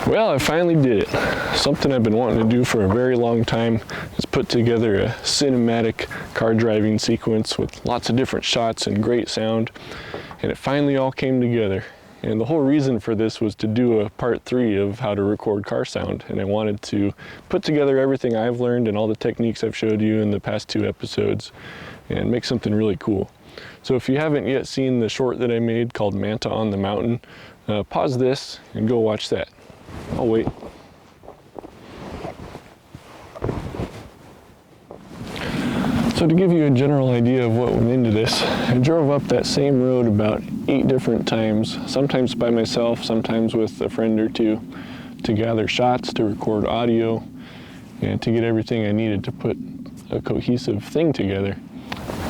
Well, I finally did it. Something I've been wanting to do for a very long time is put together a cinematic car driving sequence with lots of different shots and great sound, and it finally all came together. And the whole reason for this was to do a part 3 of how to record car sound, and I wanted to put together everything I've learned and all the techniques I've showed you in the past 2 episodes and make something really cool. So if you haven't yet seen the short that I made called Manta on the Mountain, pause this and go watch that. I'll wait. So to give you a general idea of what went into this, I drove up that same road about 8 different times, sometimes by myself, sometimes with a friend or two, to gather shots, to record audio, and to get everything I needed to put a cohesive thing together.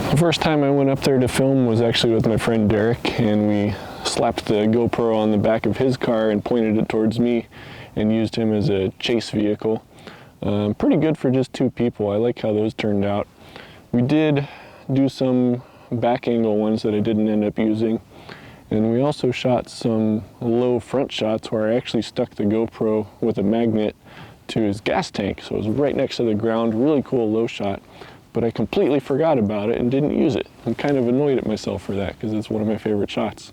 The first time I went up there to film was actually with my friend Derek, and we slapped the GoPro on the back of his car and pointed it towards me and used him as a chase vehicle. Pretty good for just 2 people. I like how those turned out. We did do some back angle ones that I didn't end up using, and we also shot some low front shots where I actually stuck the GoPro with a magnet to his gas tank, so it was right next to the ground. Really cool low shot, but I completely forgot about it and didn't use it. I'm kind of annoyed at myself for that because it's one of my favorite shots.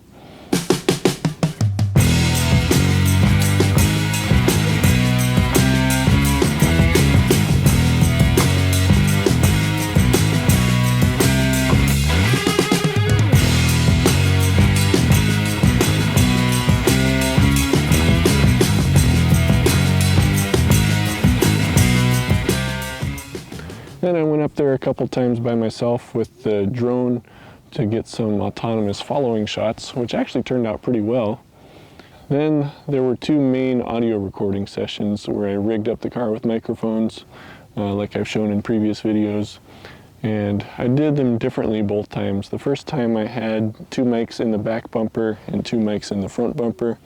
Then I went up there a couple times by myself with the drone to get some autonomous following shots, which actually turned out pretty well. Then there were 2 main audio recording sessions where I rigged up the car with microphones, like I've shown in previous videos, and I did them differently both times. The first time I had 2 mics in the back bumper and 2 mics in the front bumper.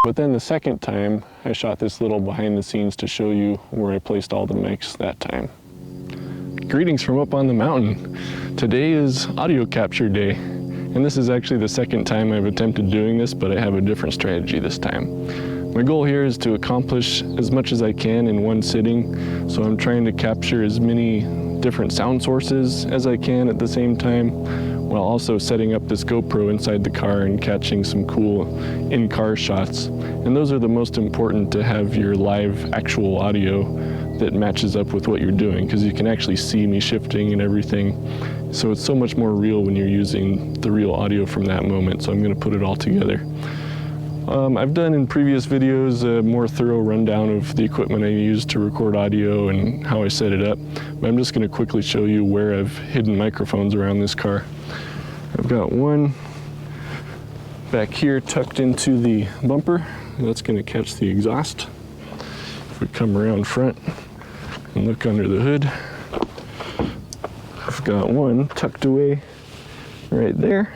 But then the second time, I shot this little behind the scenes to show you where I placed all the mics that time. Greetings from up on the mountain. Today is audio capture day, and this is actually the second time I've attempted doing this, but I have a different strategy this time. My goal here is to accomplish as much as I can in one sitting, so I'm trying to capture as many different sound sources as I can at the same time, while also setting up this GoPro inside the car and catching some cool in-car shots. And those are the most important, to have your live actual audio that matches up with what you're doing, because you can actually see me shifting and everything. So it's so much more real when you're using the real audio from that moment, so I'm going to put it all together. I've done in previous videos a more thorough rundown of the equipment I use to record audio and how I set it up, but I'm just going to quickly show you where I've hidden microphones around this car. I've got one back here tucked into the bumper. That's going to catch the exhaust. If we come around front and look under the hood, I've got one tucked away right there.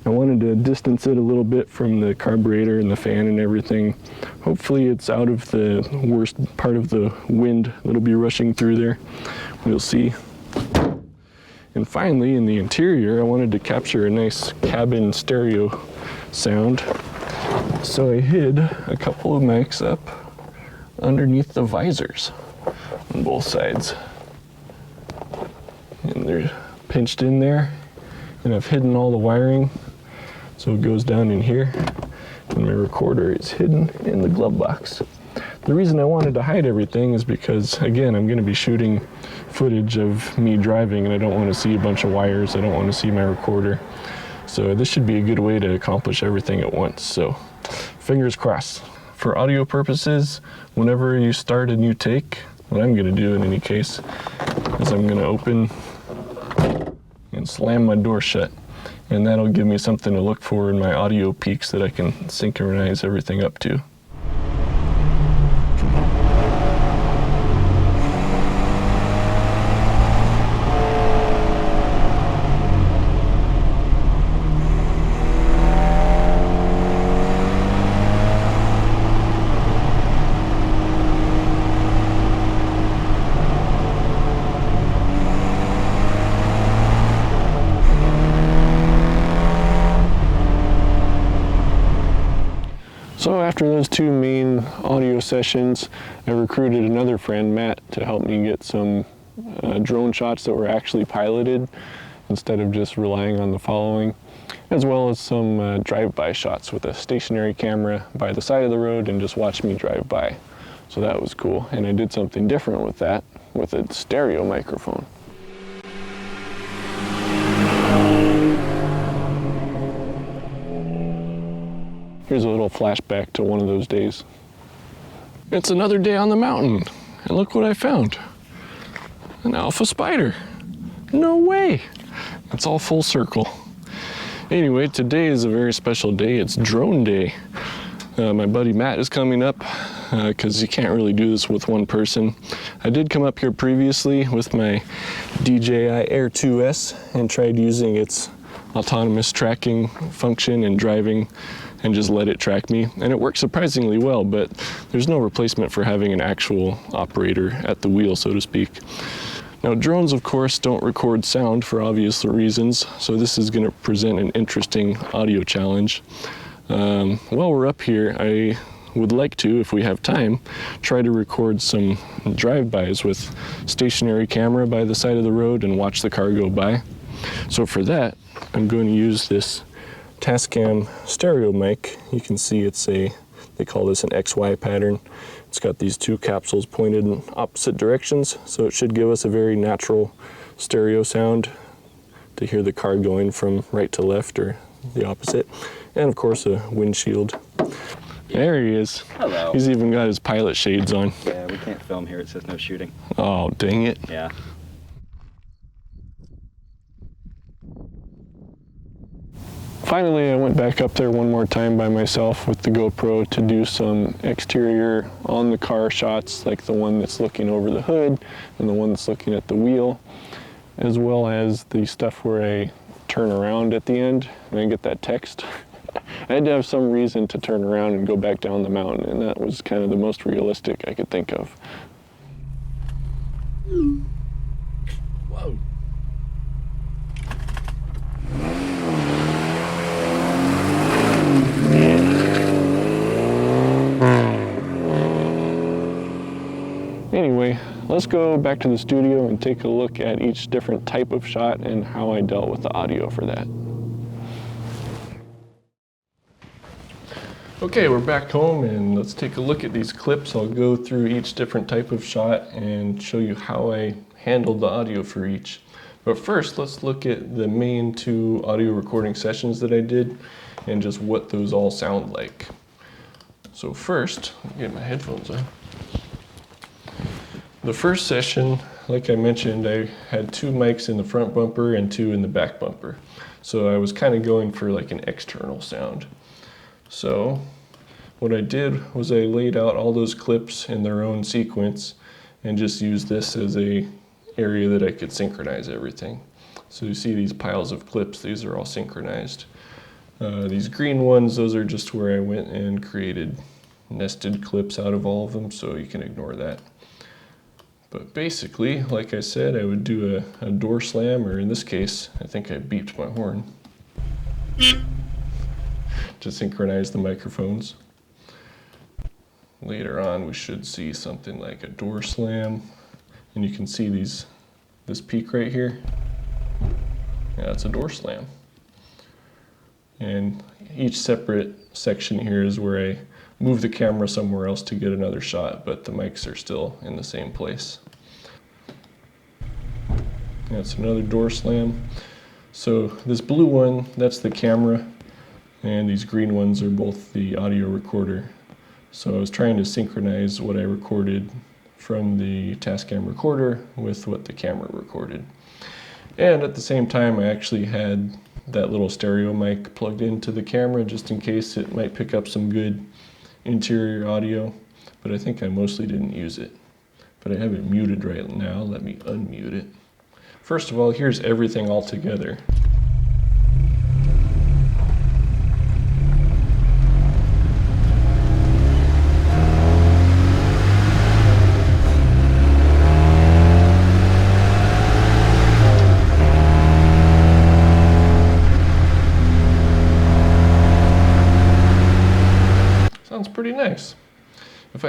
I wanted to distance it a little bit from the carburetor and the fan and everything. Hopefully it's out of the worst part of the wind that'll be rushing through there. We'll see. And finally, in the interior, I wanted to capture a nice cabin stereo sound. So I hid a couple of mics up underneath the visors on both sides. And they're pinched in there. And I've hidden all the wiring, so it goes down in here. And my recorder is hidden in the glove box. The reason I wanted to hide everything is because, again, I'm going to be shooting footage of me driving, and I don't want to see a bunch of wires. I don't want to see my recorder. So this should be a good way to accomplish everything at once. So fingers crossed. For audio purposes, whenever you start a new take, what I'm going to do in any case is I'm going to open and slam my door shut. And that'll give me something to look for in my audio peaks that I can synchronize everything up to. So after those two main audio sessions, I recruited another friend, Matt, to help me get some drone shots that were actually piloted instead of just relying on the following, as well as some drive-by shots with a stationary camera by the side of the road and just watch me drive by. So that was cool, and I did something different with that, with a stereo microphone. Here's a little flashback to one of those days. It's another day on the mountain, and look what I found. An alpha spider. No way. It's all full circle. Anyway, today is a very special day. It's drone day. My buddy Matt is coming up because you can't really do this with one person. I did come up here previously with my DJI Air 2S and tried using its autonomous tracking function and driving and just let it track me, and it works surprisingly well, but there's no replacement for having an actual operator at the wheel, so to speak. Now, drones, of course, don't record sound for obvious reasons, so this is going to present an interesting audio challenge. While we're up here, I would like to, if we have time, try to record some drive-bys with stationary camera by the side of the road and watch the car go by. So for that, I'm going to use this Tascam stereo mic. You can see they call this an XY pattern. It's got these two capsules pointed in opposite directions, so it should give us a very natural stereo sound to hear the car going from right to left or the opposite. And of course a windshield. There he is. Hello. He's even got his pilot shades on. Yeah, we can't film here. It says no shooting. Oh, dang it. Yeah. Finally, I went back up there one more time by myself with the GoPro to do some exterior on the car shots, like the one that's looking over the hood and the one that's looking at the wheel, as well as the stuff where I turn around at the end and I get that text. I had to have some reason to turn around and go back down the mountain, and that was kind of the most realistic I could think of. Whoa. Anyway, let's go back to the studio and take a look at each different type of shot and how I dealt with the audio for that. Okay, we're back home and let's take a look at these clips. I'll go through each different type of shot and show you how I handled the audio for each. But first, let's look at the main two audio recording sessions that I did and just what those all sound like. So first, let me get my headphones on. The first session, like I mentioned, I had two mics in the front bumper and two in the back bumper. So I was kind of going for like an external sound. So what I did was I laid out all those clips in their own sequence and just used this as a area that I could synchronize everything. So you see these piles of clips, these are all synchronized. These green ones, those are just where I went and created nested clips out of all of them, so you can ignore that. But basically, like I said, I would do a door slam, or in this case, I think I beeped my horn to synchronize the microphones. Later on, we should see something like a door slam, and you can see this peak right here. Yeah, it's a door slam. And each separate section here is where I move the camera somewhere else to get another shot, but the mics are still in the same place. That's another door slam. So this blue one, that's the camera, and these green ones are both the audio recorder. So I was trying to synchronize what I recorded from the Tascam recorder with what the camera recorded. And at the same time, I actually had that little stereo mic plugged into the camera just in case it might pick up some good interior audio, but I think I mostly didn't use it. But I have it muted right now. Let me unmute it. First of all, here's everything all together.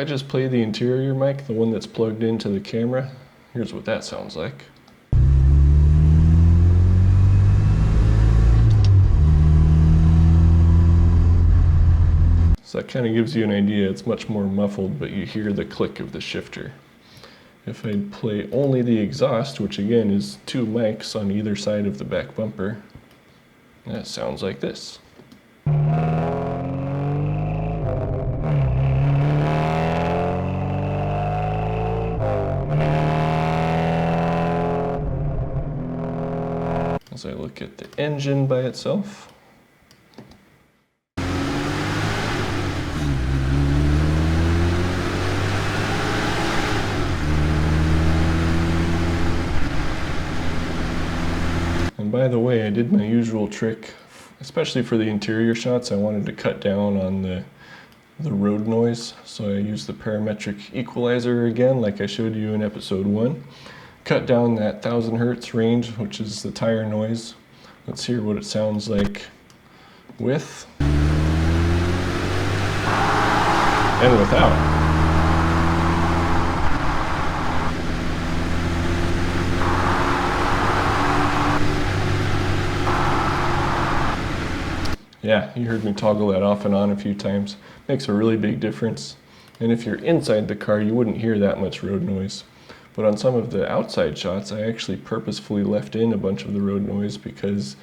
I just play the interior mic, the one that's plugged into the camera, here's what that sounds like. So that kind of gives you an idea. It's much more muffled, but you hear the click of the shifter. If I play only the exhaust, which again is two mics on either side of the back bumper, that sounds like this. As I look at the engine by itself, and by the way, I did my usual trick, especially for the interior shots. I wanted to cut down on the road noise, so I used the parametric equalizer again, like I showed you in episode 1. Cut down that 1000 hertz range, which is the tire noise. Let's hear what it sounds like with and without. Yeah, you heard me toggle that off and on a few times. Makes a really big difference. And if you're inside the car, you wouldn't hear that much road noise. But on some of the outside shots, I actually purposefully left in a bunch of the road noise because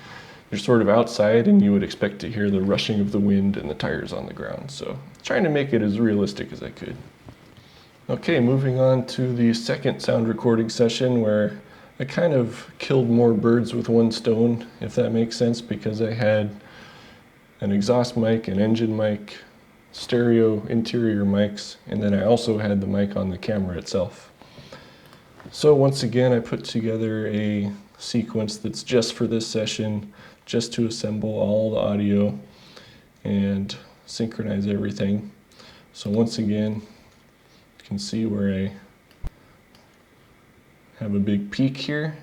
you're sort of outside and you would expect to hear the rushing of the wind and the tires on the ground. So trying to make it as realistic as I could. Okay, moving on to the second sound recording session where I kind of killed more birds with one stone, if that makes sense, because I had an exhaust mic, an engine mic, stereo interior mics, and then I also had the mic on the camera itself. So once again, I put together a sequence that's just for this session, just to assemble all the audio and synchronize everything. So once again, you can see where I have a big peak here.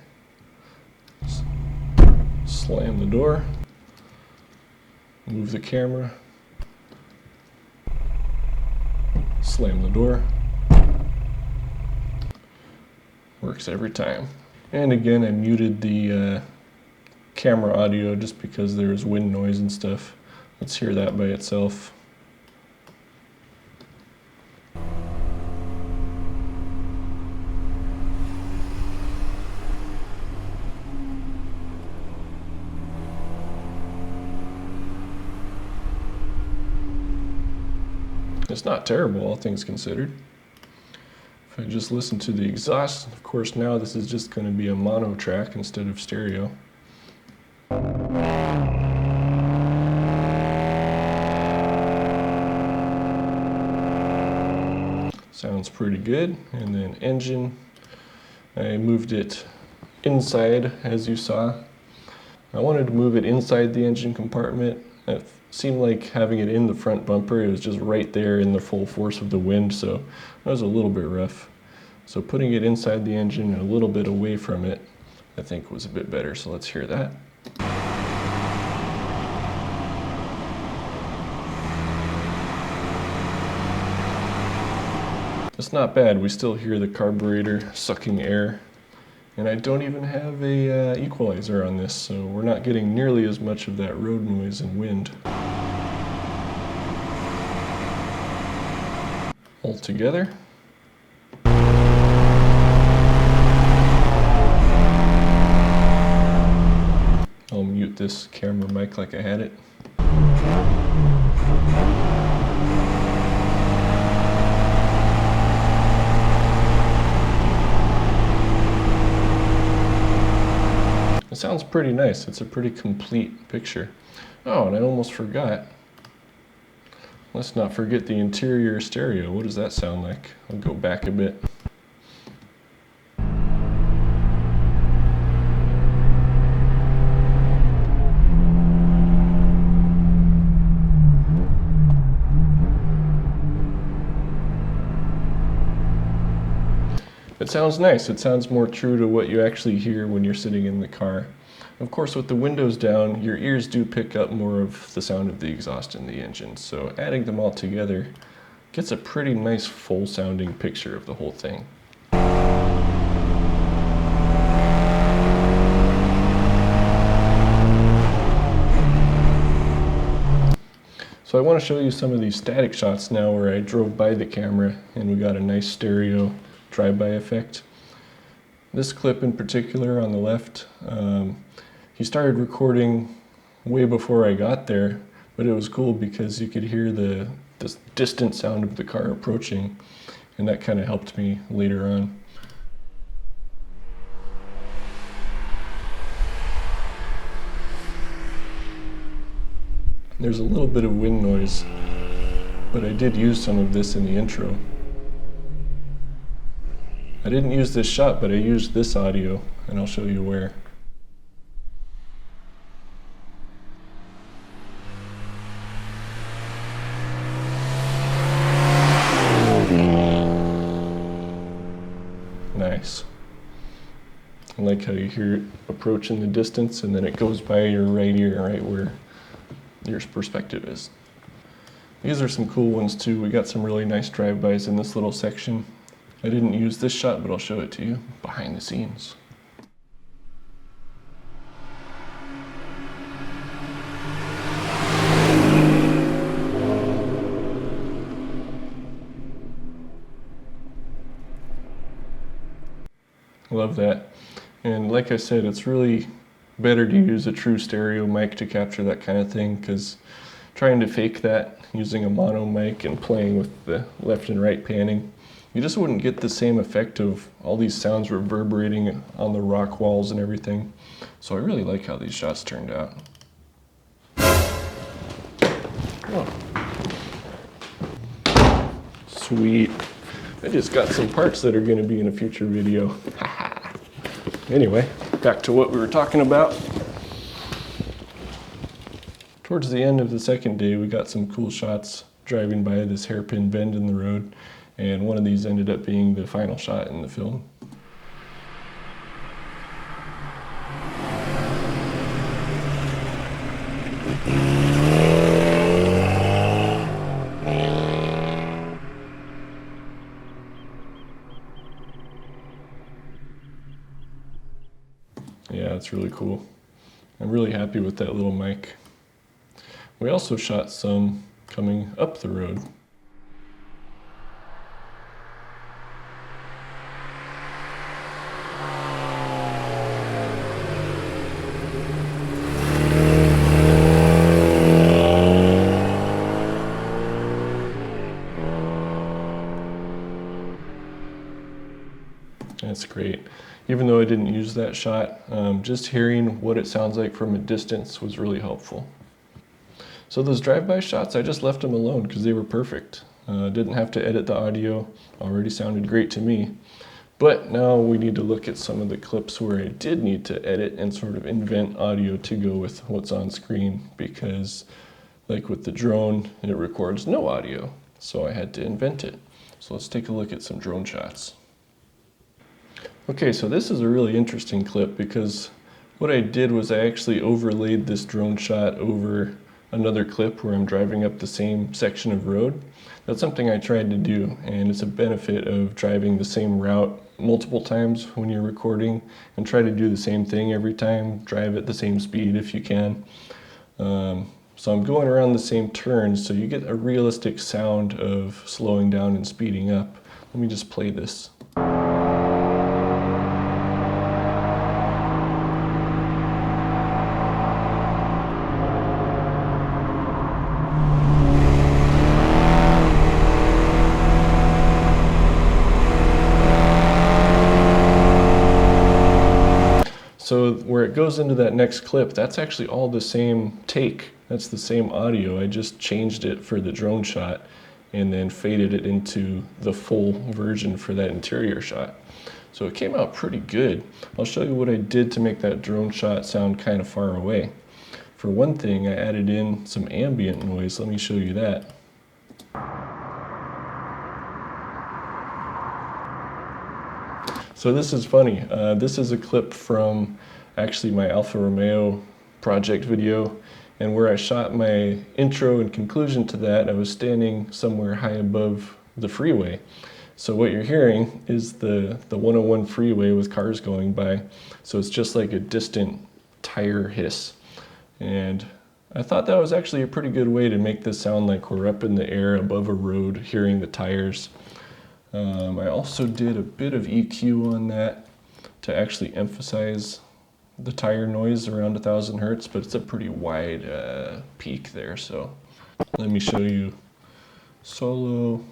Slam the door, move the camera, slam the door. Works every time. And again, I muted the camera audio just because there's wind noise and stuff. Let's hear that by itself. It's not terrible, all things considered. If I just listen to the exhaust, of course now this is just going to be a mono track instead of stereo. Sounds pretty good. And then engine, I moved it inside as you saw. I wanted to move it inside the engine compartment. It seemed like having it in the front bumper, it was just right there in the full force of the wind, so that was a little bit rough. So putting it inside the engine and a little bit away from it, I think was a bit better, so let's hear that. It's not bad, we still hear the carburetor sucking air. And I don't even have a equalizer on this, so we're not getting nearly as much of that road noise and wind. All together. I'll mute this camera mic like I had it. It sounds pretty nice. It's a pretty complete picture. Oh, and I almost forgot. Let's not forget the interior stereo. What does that sound like? I'll go back a bit. It sounds nice. It sounds more true to what you actually hear when you're sitting in the car. Of course, with the windows down, your ears do pick up more of the sound of the exhaust in the engine, so adding them all together gets a pretty nice full sounding picture of the whole thing. So I want to show you some of these static shots now where I drove by the camera and we got a nice stereo drive-by effect. This clip in particular on the left, he started recording way before I got there, but it was cool because you could hear the distant sound of the car approaching, and that kind of helped me later on. There's a little bit of wind noise, but I did use some of this in the intro. I didn't use this shot, but I used this audio, and I'll show you where. Nice. I like how you hear it approach in the distance, and then it goes by your right ear, right where your perspective is. These are some cool ones too. We got some really nice drive-bys in this little section. I didn't use this shot, but I'll show it to you behind the scenes. Love that. And like I said, it's really better to use a true stereo mic to capture that kind of thing, because trying to fake that using a mono mic and playing with the left and right panning, you just wouldn't get the same effect of all these sounds reverberating on the rock walls and everything. So I really like how these shots turned out. Oh. Sweet. I just got some parts that are going to be in a future video. Anyway, back to what we were talking about. Towards the end of the second day, we got some cool shots driving by this hairpin bend in the road, and one of these ended up being the final shot in the film. Yeah, it's really cool. I'm really happy with that little mic. We also shot some coming up the road. That's great. Even though I didn't use that shot, just hearing what it sounds like from a distance was really helpful. So those drive-by shots, I just left them alone because they were perfect. Didn't have to edit the audio, already sounded great to me. But now we need to look at some of the clips where I did need to edit and sort of invent audio to go with what's on screen, because like with the drone, it records no audio, so I had to invent it. So let's take a look at some drone shots. Okay, so this is a really interesting clip because what I did was I actually overlaid this drone shot over another clip where I'm driving up the same section of road. That's something I tried to do, and it's a benefit of driving the same route multiple times when you're recording, and try to do the same thing every time. Drive at the same speed if you can. So I'm going around the same turns, so you get a realistic sound of slowing down and speeding up. Let me just play this. So where it goes into that next clip, that's actually all the same take. That's the same audio. I just changed it for the drone shot and then faded it into the full version for that interior shot. So it came out pretty good. I'll show you what I did to make that drone shot sound kind of far away. For one thing, I added in some ambient noise. Let me show you that. So this is funny. This is a clip from actually my Alfa Romeo project video, And where I shot my intro and conclusion to that, I was standing somewhere high above the freeway. So what you're hearing is the 101 freeway with cars going by. So it's just like a distant tire hiss. And I thought that was actually a pretty good way to make this sound like we're up in the air above a road, hearing the tires. I also did a bit of EQ on that to actually emphasize the tire noise around 1000 hertz, but it's a pretty wide peak there. So let me show you solo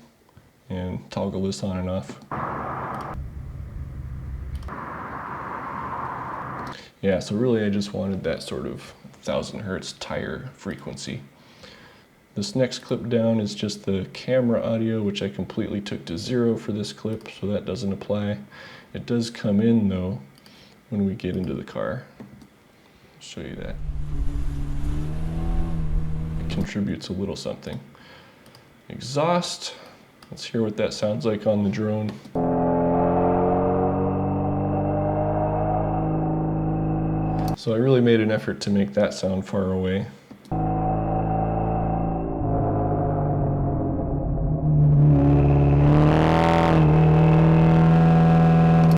and toggle this on and off. Yeah, so really I just wanted that sort of 1000 hertz tire frequency. This next clip down is just the camera audio, which I completely took to 0 for this clip, so that doesn't apply. It does come in though when we get into the car. I'll show you that. It contributes a little something. Exhaust. Let's hear what that sounds like on the drone. So I really made an effort to make that sound far away.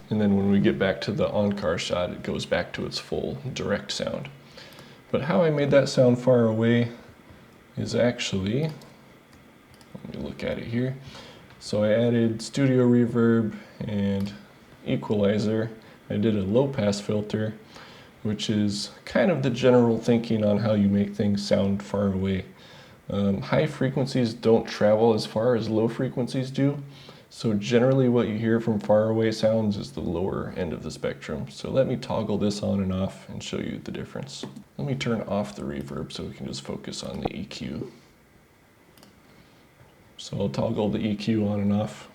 And then when we get back to the on-car shot, it goes back to its full direct sound. But how I made that sound far away is actually, let me look at it here. So I added studio reverb and equalizer. I did a low pass filter, which is kind of the general thinking on how you make things sound far away. High frequencies don't travel as far as low frequencies do. So generally what you hear from far away sounds is the lower end of the spectrum. So let me toggle this on and off and show you the difference. Let me turn off the reverb so we can just focus on the EQ. So I'll toggle the EQ on and off.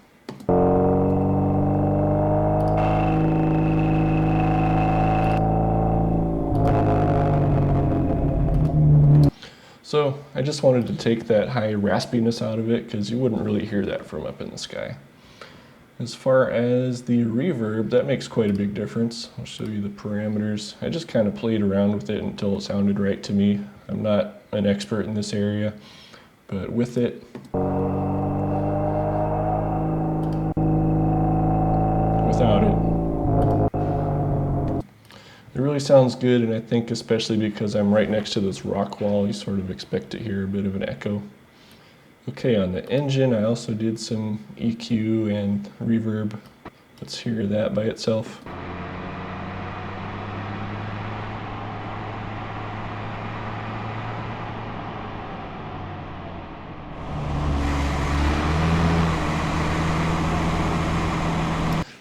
So I just wanted to take that high raspiness out of it because you wouldn't really hear that from up in the sky. As far as the reverb, that makes quite a big difference. I'll show you the parameters. I just kind of played around with it until it sounded right to me. I'm not an expert in this area, but with it, without it, it really sounds good, and I think especially because I'm right next to this rock wall, you sort of expect to hear a bit of an echo. Okay, on the engine, I also did some EQ and reverb. Let's hear that by itself.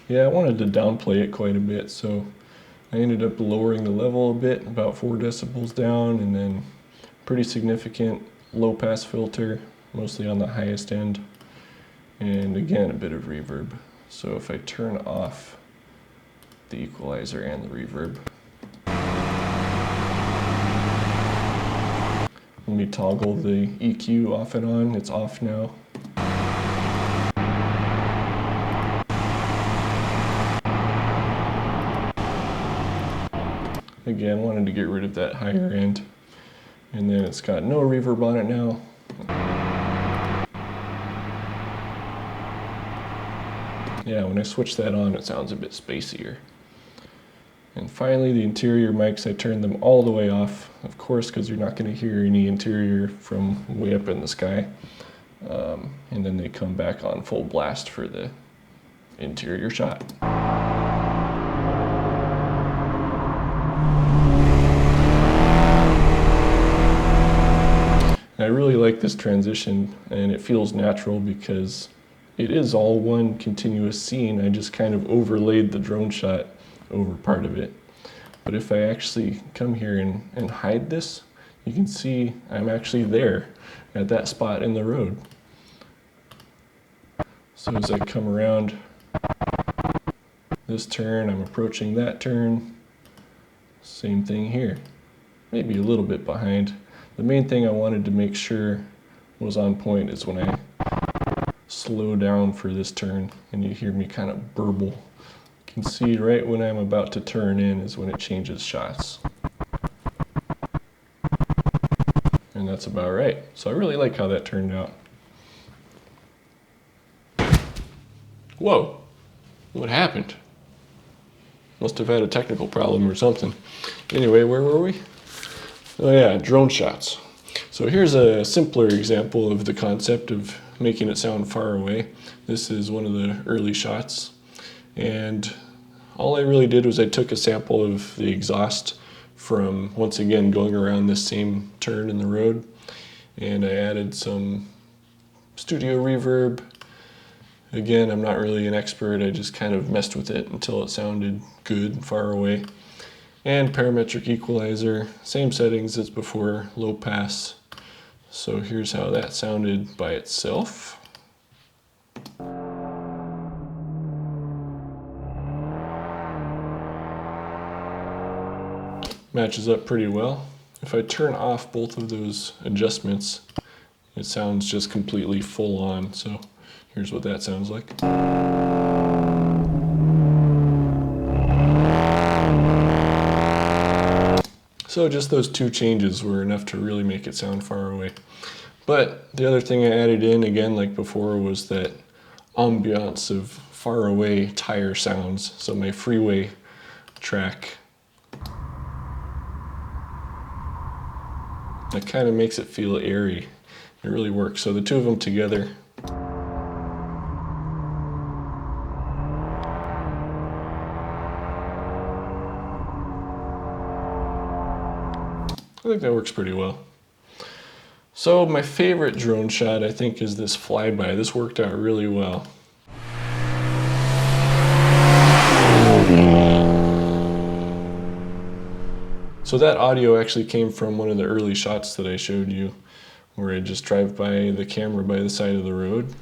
Yeah, I wanted to downplay it quite a bit, so I ended up lowering the level a bit, about 4 decibels down, and then pretty significant low pass filter, mostly on the highest end, and again a bit of reverb. So if I turn off the equalizer and the reverb, let me toggle the EQ off and on. It's off now. Again, wanted to get rid of that higher end. And then it's got no reverb on it now. Yeah, when I switch that on, it sounds a bit spacier. And finally, the interior mics, I turned them all the way off, of course, because you're not going to hear any interior from way up in the sky. And then they come back on full blast for the interior shot. I really like this transition, and it feels natural because it is all one continuous scene. I just kind of overlaid the drone shot over part of it. But if I actually come here and hide this, you can see I'm actually there at that spot in the road. So as I come around this turn, I'm approaching that turn. Same thing here. Maybe a little bit behind. The main thing I wanted to make sure was on point is when I slow down for this turn and you hear me kind of burble. You can see right when I'm about to turn in is when it changes shots. that's about right. So I really like how that turned out. Whoa, what happened? Must have had a technical problem or something. Anyway, where were we? Oh yeah, drone shots. So here's a simpler example of the concept of making it sound far away. This is one of the early shots. And all I really did was I took a sample of the exhaust from, once again, going around this same turn in the road. And I added some studio reverb. Again, I'm not really an expert. I just kind of messed with it until it sounded good, far away. And parametric equalizer, same settings as before, low pass. So here's how that sounded by itself. Matches up pretty well. If I turn off both of those adjustments, it sounds just completely full on. So here's what that sounds like. So just those two changes were enough to really make it sound far away. But the other thing I added in, again, like before, was that ambiance of far away tire sounds. So my freeway track, that kind of makes it feel airy. It really works. So the two of them together, I think that works pretty well. So my favorite drone shot, I think, is this flyby. This worked out really well. So that audio actually came from one of the early shots that I showed you, where I just drive by the camera by the side of the road.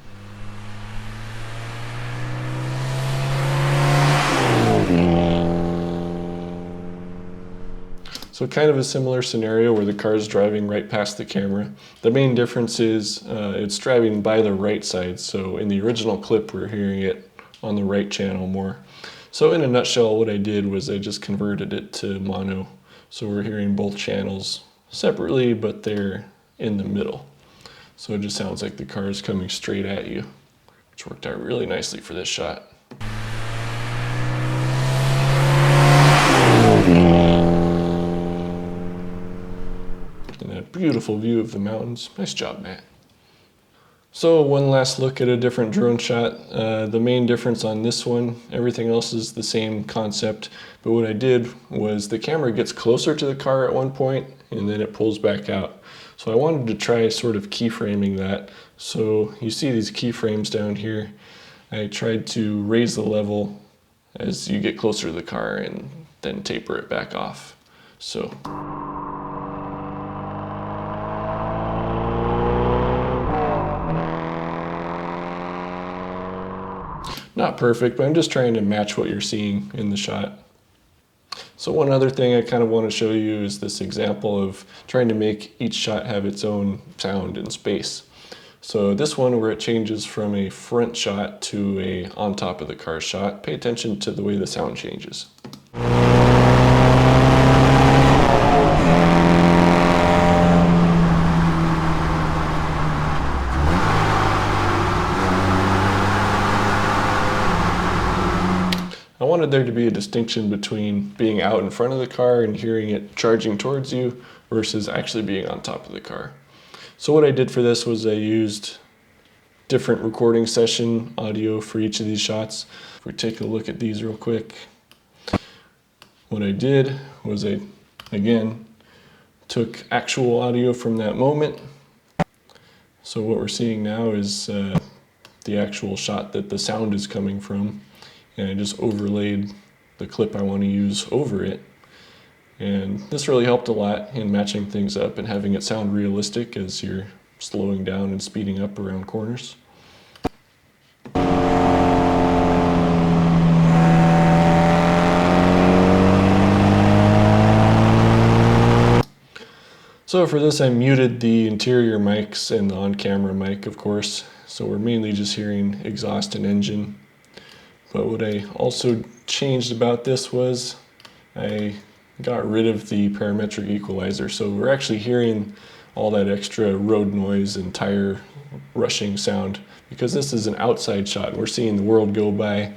So kind of a similar scenario where the car is driving right past the camera. The main difference is it's driving by the right side. So in the original clip, we're hearing it on the right channel more. So in a nutshell, what I did was I just converted it to mono. So we're hearing both channels separately, but they're in the middle. So it just sounds like the car is coming straight at you, which worked out really nicely for this shot. And that beautiful view of the mountains. Nice job, Matt. So one last look at a different drone shot. The main difference on this one, everything else is the same concept, but what I did was the camera gets closer to the car at one point and then it pulls back out. So I wanted to try sort of keyframing that. So you see these keyframes down here. I tried to raise the level as you get closer to the car and then taper it back off. So. Not perfect, but I'm just trying to match what you're seeing in the shot. So one other thing I kind of want to show you is this example of trying to make each shot have its own sound and space. So this one where it changes from a front shot to a on top of the car shot, pay attention to the way the sound changes. I wanted there to be a distinction between being out in front of the car and hearing it charging towards you versus actually being on top of the car. So what I did for this was I used different recording session audio for each of these shots. If we take a look at these real quick, what I did was I, again, took actual audio from that moment. So what we're seeing now is the actual shot that the sound is coming from. And I just overlaid the clip I want to use over it. And this really helped a lot in matching things up and having it sound realistic as you're slowing down and speeding up around corners. So for this, I muted the interior mics and the on-camera mic, of course. So we're mainly just hearing exhaust and engine. But what I also changed about this was I got rid of the parametric equalizer. So we're actually hearing all that extra road noise and tire rushing sound, because this is an outside shot and we're seeing the world go by.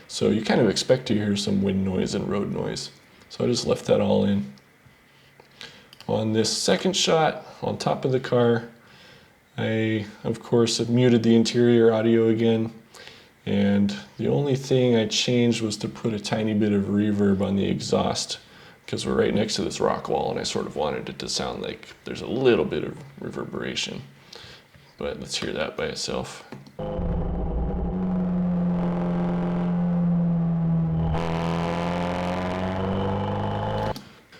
So you kind of expect to hear some wind noise and road noise. So I just left that all in. On this second shot, on top of the car, I, of course, have muted the interior audio again. And the only thing I changed was to put a tiny bit of reverb on the exhaust, because we're right next to this rock wall and I sort of wanted it to sound like there's a little bit of reverberation. But let's hear that by itself.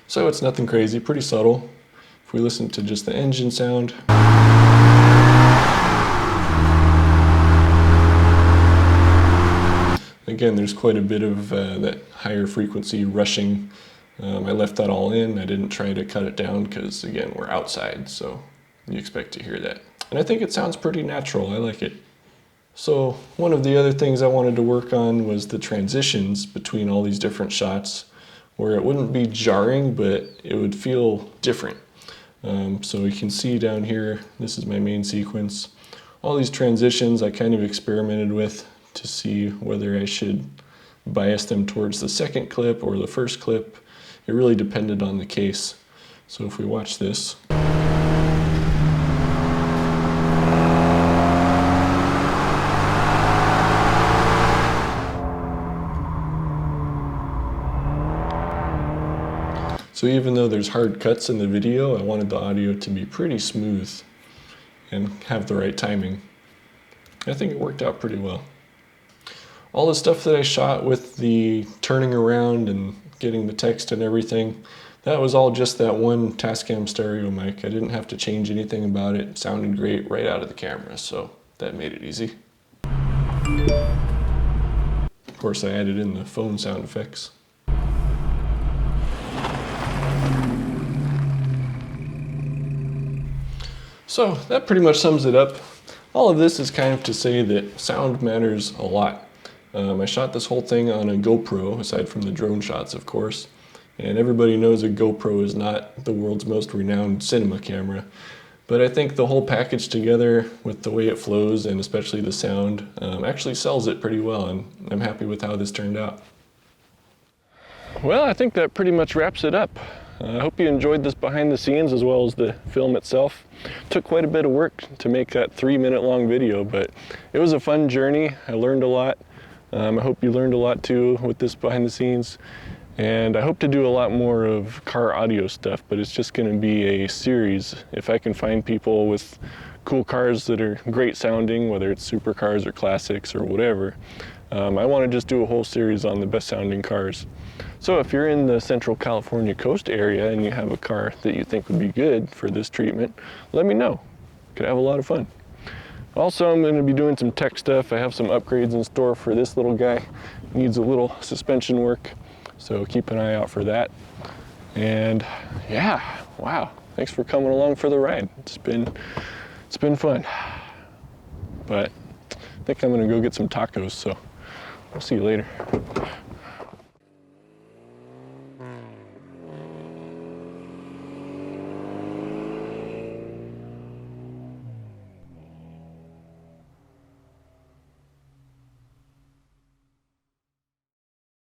So it's nothing crazy, pretty subtle. If we listen to just the engine sound. Again, there's quite a bit of that higher frequency rushing. I left that all in. I didn't try to cut it down because, again, we're outside, so you expect to hear that. And I think it sounds pretty natural. I like it. So one of the other things I wanted to work on was the transitions between all these different shots, where it wouldn't be jarring, but it would feel different. So you can see down here, this is my main sequence. All these transitions I kind of experimented with to see whether I should bias them towards the second clip or the first clip. It really depended on the case. So if we watch this. So even though there's hard cuts in the video, I wanted the audio to be pretty smooth and have the right timing. I think it worked out pretty well. All the stuff that I shot with the turning around and getting the text and everything, that was all just that one Tascam stereo mic. I didn't have to change anything about it. It sounded great right out of the camera, so that made it easy. Of course, I added in the phone sound effects. So that pretty much sums it up. All of this is kind of to say that sound matters a lot. I shot this whole thing on a GoPro, aside from the drone shots, of course. And everybody knows a GoPro is not the world's most renowned cinema camera. But I think the whole package together, with the way it flows and especially the sound, actually sells it pretty well, and I'm happy with how this turned out. Well, I think that pretty much wraps it up. I hope you enjoyed this behind the scenes as well as the film itself. Took quite a bit of work to make that 3-minute long video, but it was a fun journey. I learned a lot. I hope you learned a lot too with this behind the scenes. And I hope to do a lot more of car audio stuff, but it's just going to be a series. If I can find people with cool cars that are great sounding, whether it's supercars or classics or whatever, I want to just do a whole series on the best sounding cars. So if you're in the Central California coast area and you have a car that you think would be good for this treatment, let me know. Could have a lot of fun. Also, I'm going to be doing some tech stuff. I have some upgrades in store for this little guy. Needs a little suspension work, so keep an eye out for that. And yeah, wow, thanks for coming along for the ride. It's been fun. But I think I'm going to go get some tacos, so I'll see you later.